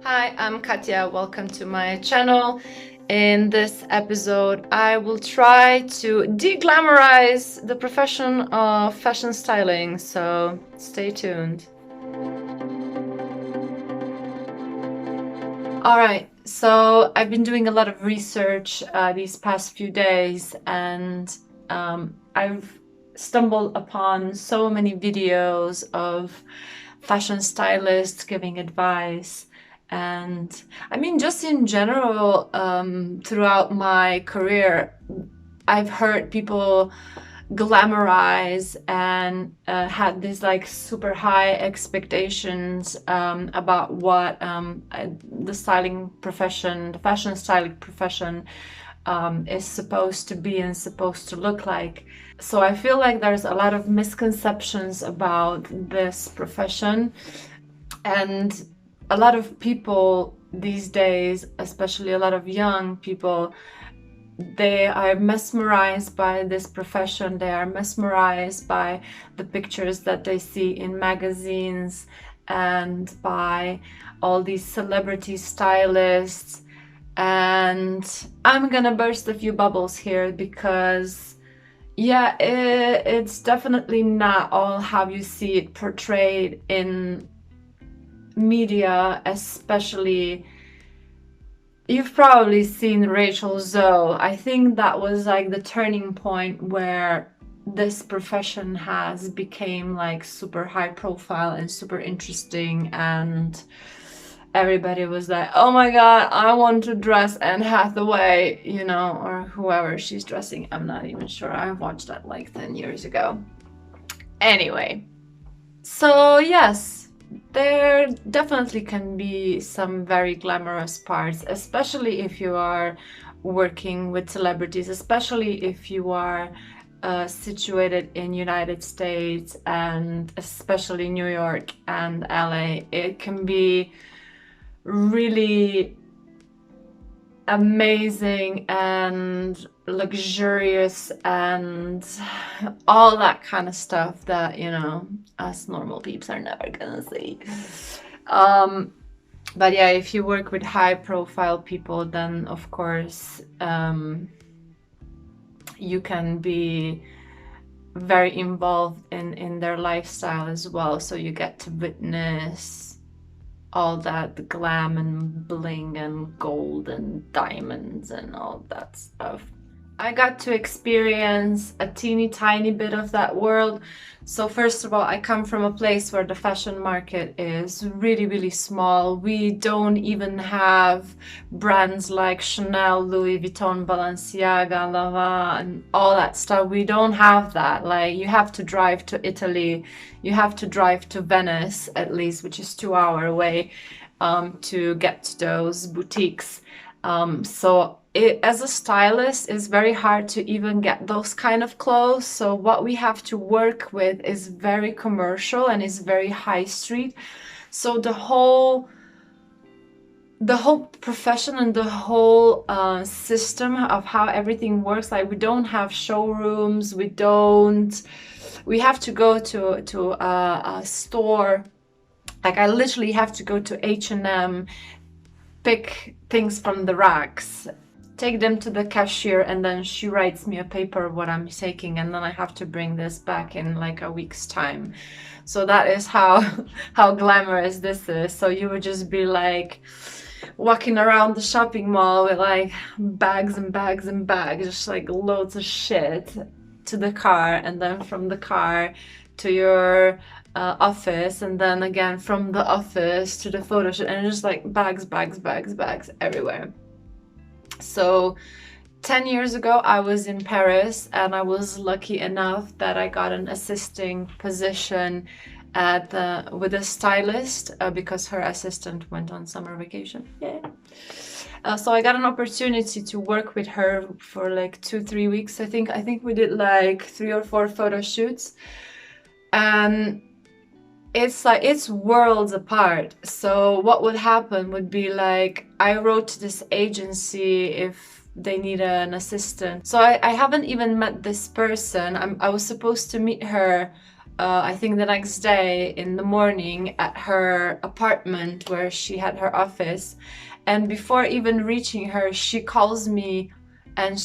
Hi, I'm Katya. Welcome to my channel. In this episode, I will try to de-glamorize the profession of fashion styling, so stay tuned. Alright, so I've been doing a lot of research these past few days, and I've stumbled upon so many videos of fashion stylists giving advice. And I mean, just in general, throughout my career, I've heard people glamorize and had these like super high expectations about what the styling profession, the fashion styling profession is supposed to be and supposed to look like. So I feel like there's a lot of misconceptions about this profession, and a lot of people these days, especially a lot of young people, they are mesmerized by this profession. They are mesmerized by the pictures that they see in magazines and by all these celebrity stylists. And I'm gonna burst a few bubbles here because yeah, it's definitely not all how you see it portrayed in media. Especially, you've probably seen Rachel Zoe. I think that was like the turning point where this profession has became like super high profile and super interesting, and everybody was like, oh my god, I want to dress Anne Hathaway, you know, or whoever she's dressing. I'm not even sure. I watched that like 10 years ago. Anyway, so yes, there definitely can be some very glamorous parts, especially if you are working with celebrities, especially if you are situated in United States, and especially New York and LA. It can be really amazing and luxurious and all that kind of stuff that, you know, us normal peeps are never gonna see. But yeah, if you work with high profile people, then of course you can be very involved in their lifestyle as well, so you get to witness all that glam and bling and gold and diamonds and all that stuff. I got to experience a teeny tiny bit of that world. So first of all, I come from a place where the fashion market is really, really small. We don't even have brands like Chanel, Louis Vuitton, Balenciaga, Lava, and all that stuff. We don't have that. Like, you have to drive to Italy, you have to drive to Venice at least, which is 2 hours away, to get to those boutiques. So as a stylist, it's very hard to even get those kind of clothes. So what we have to work with is very commercial and is very high street. So the whole profession and the whole system of how everything works, like, we don't have showrooms, we have to go to a store. Like, I literally have to go to H&M, pick things from the racks, take them to the cashier, and then she writes me a paper what I'm taking, and then I have to bring this back in like a week's time. So that is how glamorous this is. So you would just be like walking around the shopping mall with like bags and bags and bags, just like loads of shit, to the car, and then from the car to your office, and then again from the office to the photo shoot, and just like bags, bags, bags, bags everywhere. So 10 years ago, I was in Paris, and I was lucky enough that I got an assisting position with a stylist because her assistant went on summer vacation. Yeah. So I got an opportunity to work with her for like 2-3 weeks. I think we did like 3 or 4 photo shoots, and it's like, it's worlds apart. So what would happen would be like, I wrote to this agency if they need an assistant. So I haven't even met this person. I was supposed to meet her I think the next day in the morning at her apartment where she had her office. And before even reaching her, she calls me and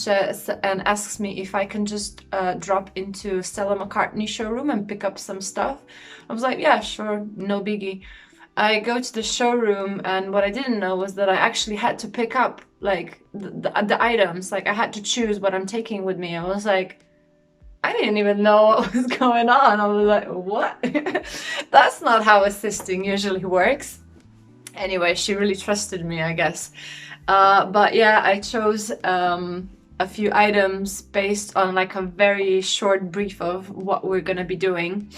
asks me if I can just drop into Stella McCartney showroom and pick up some stuff. I was like, yeah, sure, no biggie. I go to the showroom, and what I didn't know was that I actually had to pick up like the items. Like I had to choose what I'm taking with me. I was like, I didn't even know what was going on. I was like, what? That's not how assisting usually works. Anyway, she really trusted me, I guess. But yeah, I chose a few items based on like a very short brief of what we're gonna be doing.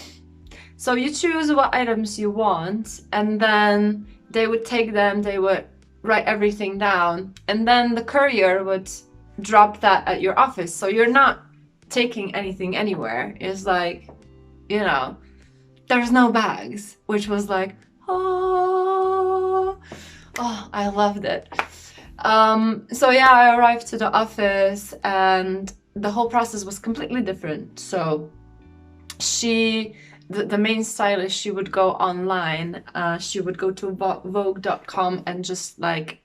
So you choose what items you want, and then they would take them, they would write everything down, and then the courier would drop that at your office. So you're not taking anything anywhere. It's like, you know, there's no bags, which was like, oh, I loved it. So yeah, I arrived to the office and the whole process was completely different. So the main stylist, she would go online, she would go to Vogue.com and just like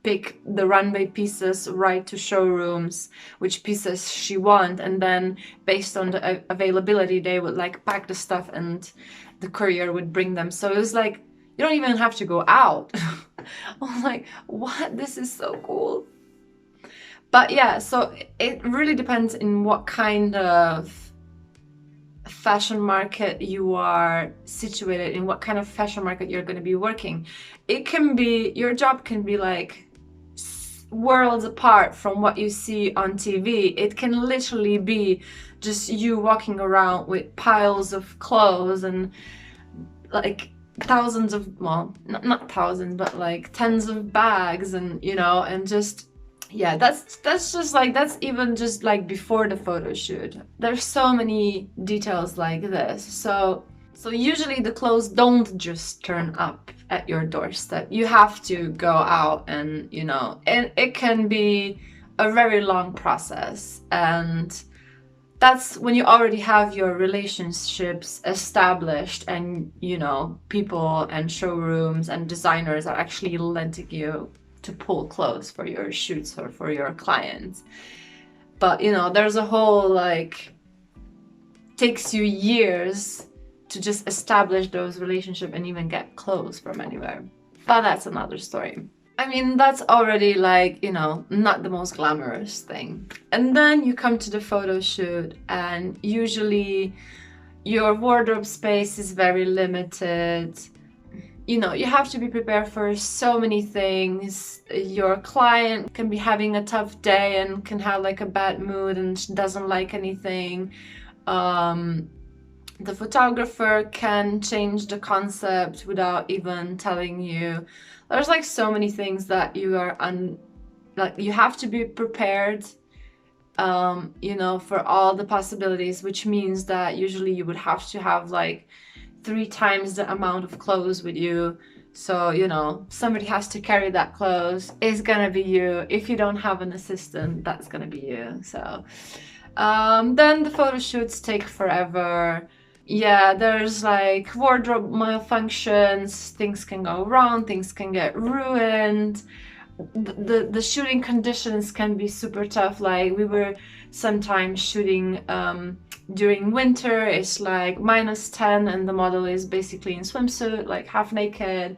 pick the runway pieces, write to showrooms which pieces she want, and then based on the availability they would like pack the stuff and the courier would bring them. So it was like, you don't even have to go out. I'm like, what? This is so cool. But yeah, so it really depends in what kind of fashion market you are situated, in what kind of fashion market you're going to be working. It can be, your job can be like worlds apart from what you see on TV. It can literally be just you walking around with piles of clothes and like thousands of, well, not thousands, but like tens of bags, and you know, and just, yeah, that's just like, that's even just like before the photo shoot. There's so many details like this. So usually the clothes don't just turn up at your doorstep. You have to go out and, you know, and it can be a very long process. And that's when you already have your relationships established and, you know, people and showrooms and designers are actually letting you to pull clothes for your shoots or for your clients. But, you know, there's a whole, like, takes you years to just establish those relationships and even get clothes from anywhere. But that's another story. I mean, that's already like, you know, not the most glamorous thing. And then you come to the photo shoot and usually your wardrobe space is very limited. You know, you have to be prepared for so many things. Your client can be having a tough day and can have like a bad mood and doesn't like anything. The photographer can change the concept without even telling you. There's like so many things that you are like you have to be prepared, you know, for all the possibilities, which means that usually you would have to have like 3 times the amount of clothes with you. So, you know, somebody has to carry that clothes. It's gonna be you. If you don't have an assistant, that's gonna be you. So then the photo shoots take forever. Yeah, there's like wardrobe malfunctions, things can go wrong, things can get ruined. The shooting conditions can be super tough. Like we were sometimes shooting during winter, it's like -10 and the model is basically in swimsuit, like half naked.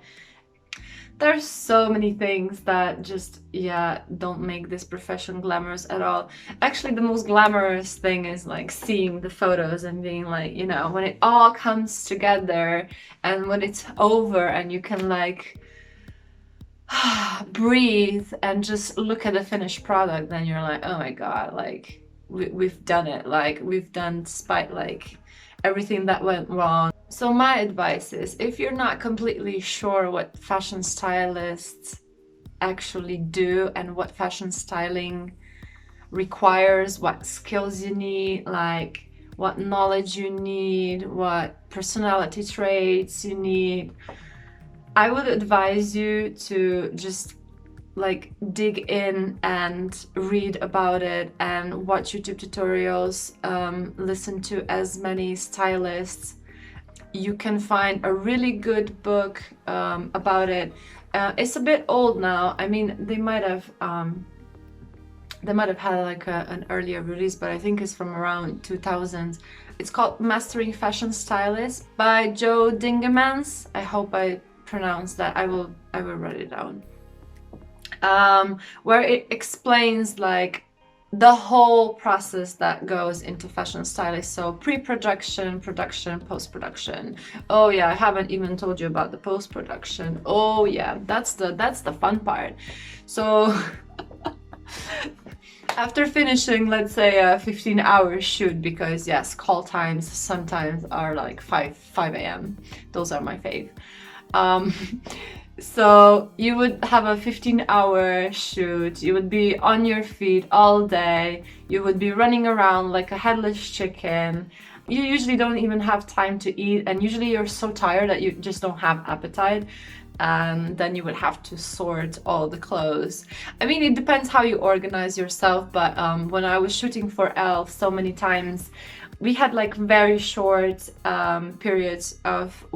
There's so many things that just, yeah, don't make this profession glamorous at all. Actually, the most glamorous thing is like seeing the photos and being like, you know, when it all comes together and when it's over and you can like breathe and just look at the finished product, then you're like, oh my god, like we've done it. Like we've done, despite like everything that went wrong. So my advice is, if you're not completely sure what fashion stylists actually do and what fashion styling requires, what skills you need, like what knowledge you need, what personality traits you need, I would advise you to just like dig in and read about it and watch YouTube tutorials, listen to as many stylists. You can find a really good book about it. It's a bit old now. I mean, they might have had like an earlier release, but I think it's from around 2000. It's called Mastering Fashion Stylist by Joe Dingemans. I hope I pronounced that. I will write it down. Where it explains like the whole process that goes into fashion stylist. So pre-production, production, post-production. Oh yeah, I haven't even told you about the post-production. Oh yeah, that's the fun part. So after finishing, let's say a 15-hour shoot, because yes, call times sometimes are like 5 a.m. Those are my fave. So you would have a 15-hour shoot, you would be on your feet all day, you would be running around like a headless chicken. You usually don't even have time to eat, and usually you're so tired that you just don't have appetite. And then you would have to sort all the clothes. I mean, it depends how you organize yourself, but when I was shooting for ELLE so many times, we had like very short periods of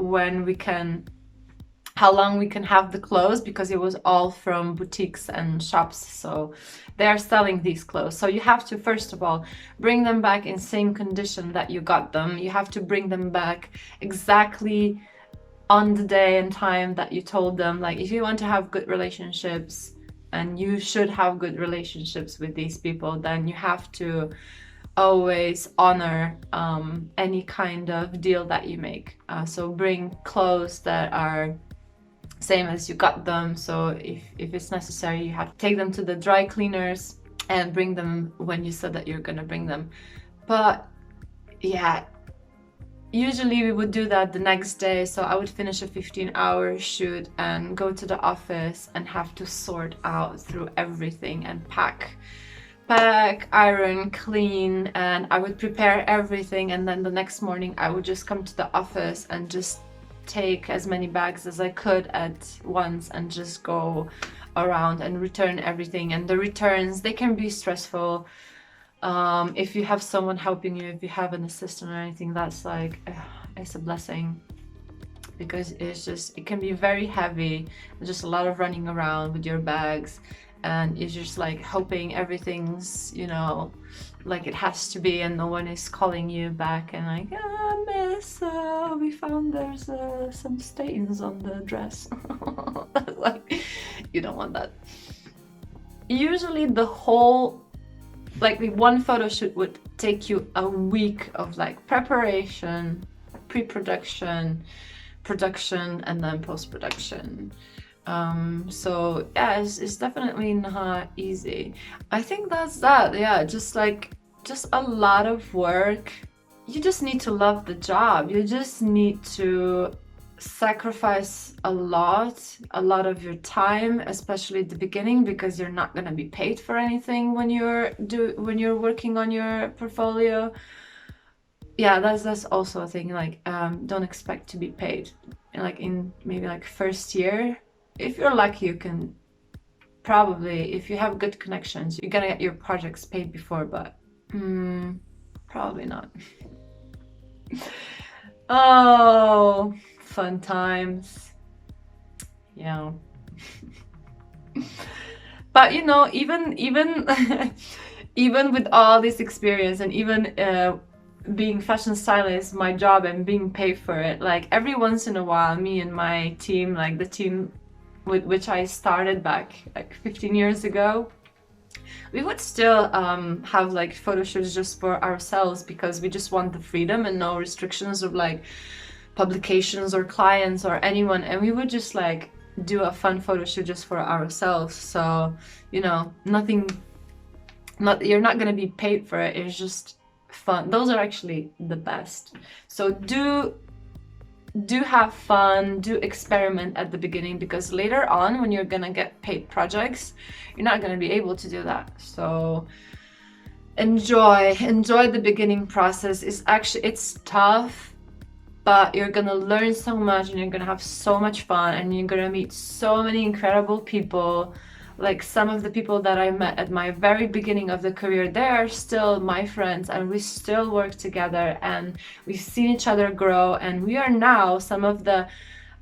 how long we can have the clothes, because it was all from boutiques and shops, so they are selling these clothes. So you have to, first of all, bring them back in same condition that you got them. You have to bring them back exactly on the day and time that you told them. Like, if you want to have good relationships, and you should have good relationships with these people, then you have to always honor any kind of deal that you make. So bring clothes that are same as you got them. So if it's necessary, you have to take them to the dry cleaners and bring them when you said that you're gonna bring them. But yeah, usually we would do that the next day. So I would finish a 15-hour shoot and go to the office and have to sort out through everything and pack, iron, clean, and I would prepare everything. And then the next morning I would just come to the office and just take as many bags as I could at once and just go around and return everything. And the returns, they can be stressful. If you have someone helping you, if you have an assistant or anything, that's like, it's a blessing, because it can be very heavy, just a lot of running around with your bags, and you're just like hoping everything's, you know, like it has to be, and no one is calling you back and like, miss, we found there's some stains on the dress. Like, you don't want that. Usually the whole, like the one photo shoot would take you a week of like preparation, pre-production, production, and then post-production. So yeah, it's definitely not easy. I think that's that. Yeah, just a lot of work. You just need to love the job. You just need to sacrifice a lot of your time, especially at the beginning, because you're not going to be paid for anything when you're working on your portfolio. Yeah, that's also a thing. Like, don't expect to be paid like in maybe like first year. If you're lucky, you can probably, if you have good connections, you're gonna get your projects paid before, but probably not. Oh, fun times. Yeah. But you know, even even with all this experience, and even being fashion stylist, my job, and being paid for it, like every once in a while, me and my team, like the team with which I started back like 15 years ago, we would still have like photo shoots just for ourselves, because we just want the freedom and no restrictions of like publications or clients or anyone, and we would just like do a fun photo shoot just for ourselves. So, you know, you're not gonna be paid for it, it's just fun. Those are actually the best. So do have fun, do experiment at the beginning, because later on when you're gonna get paid projects, you're not gonna be able to do that. So enjoy the beginning process. It's tough, but you're gonna learn so much, and you're gonna have so much fun, and you're gonna meet so many incredible people Like some of the people that I met at my very beginning of the career, they are still my friends, and we still work together, and we've seen each other grow, and we are now some of the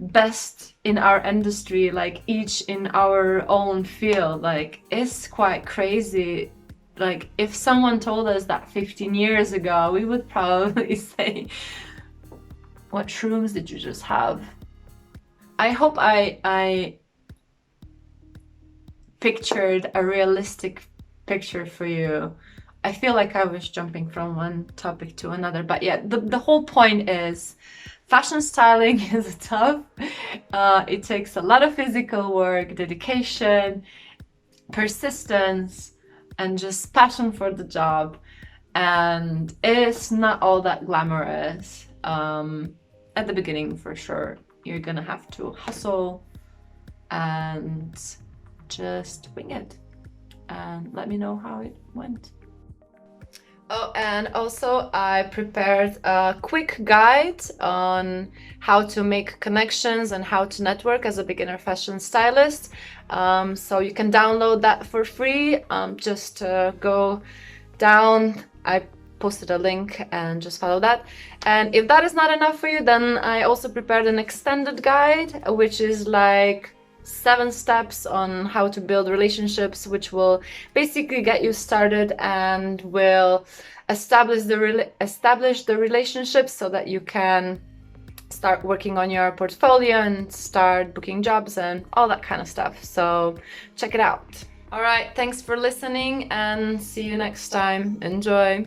best in our industry, like each in our own field. Like it's quite crazy. Like if someone told us that 15 years ago, we would probably say, what shrooms did you just have? I hope I pictured a realistic picture for you. I feel like I was jumping from one topic to another, but yeah, the whole point is fashion styling is tough. It takes a lot of physical work, dedication, persistence, and just passion for the job. And it's not all that glamorous. At the beginning, for sure, you're gonna have to hustle and just wing it, and let me know how it went. Oh, and also I prepared a quick guide on how to make connections and how to network as a beginner fashion stylist. So you can download that for free. Just go down. I posted a link and just follow that. And if that is not enough for you, then I also prepared an extended guide, which is like 7 steps on how to build relationships, which will basically get you started and will establish the relationships so that you can start working on your portfolio and start booking jobs and all that kind of stuff. So check it out. All right, thanks for listening and see you next time. Enjoy.